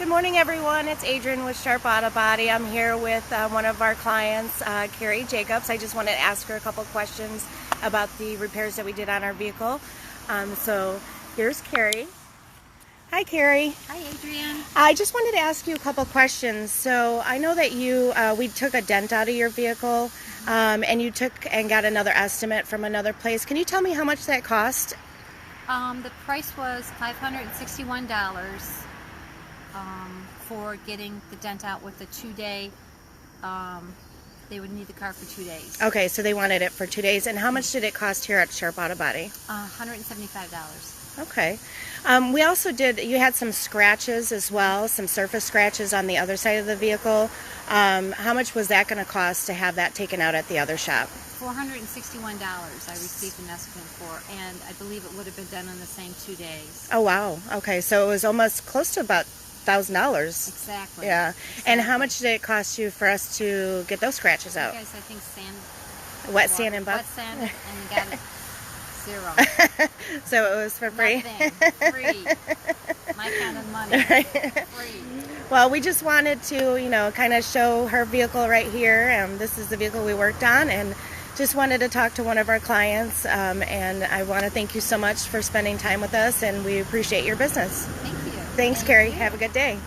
Good morning, everyone. It's Adrienne with Sharp Auto Body. I'm here with one of our clients, Carrie Jacobs. I just wanted to ask her a couple questions about the repairs that we did on our vehicle. So here's Carrie. Hi, Carrie. Hi, Adrienne. I just wanted to ask you a couple questions. So I know that we took a dent out of your vehicle, and you took and got another estimate from another place. Can you tell me how much that cost? The price was $561 for getting the dent out with the 2-day. They would need the car for 2 days. Okay, so they wanted it for 2 days. And how much did it cost here at Sharp Auto Body? $175. Okay. We also you had some scratches as well, some surface scratches on the other side of the vehicle. How much was that going to cost to have that taken out at the other shop? $461 I received an estimate for, and I believe it would have been done in the same 2 days. Oh, wow. Okay, so it was almost close to about $1,000. Exactly. Yeah. Exactly. And how much did it cost you for us to get those scratches out? You guys, I think Wet sand and wet sand, and you got it. Zero. So it was for free? Nothing. Free. My kind of money. Free. Well, we just wanted to, kind of show her vehicle right here. This is the vehicle we worked on, and just wanted to talk to one of our clients. And I want to thank you so much for spending time with us, and we appreciate your business. Thank you. Thanks, Carrie. Have a good day.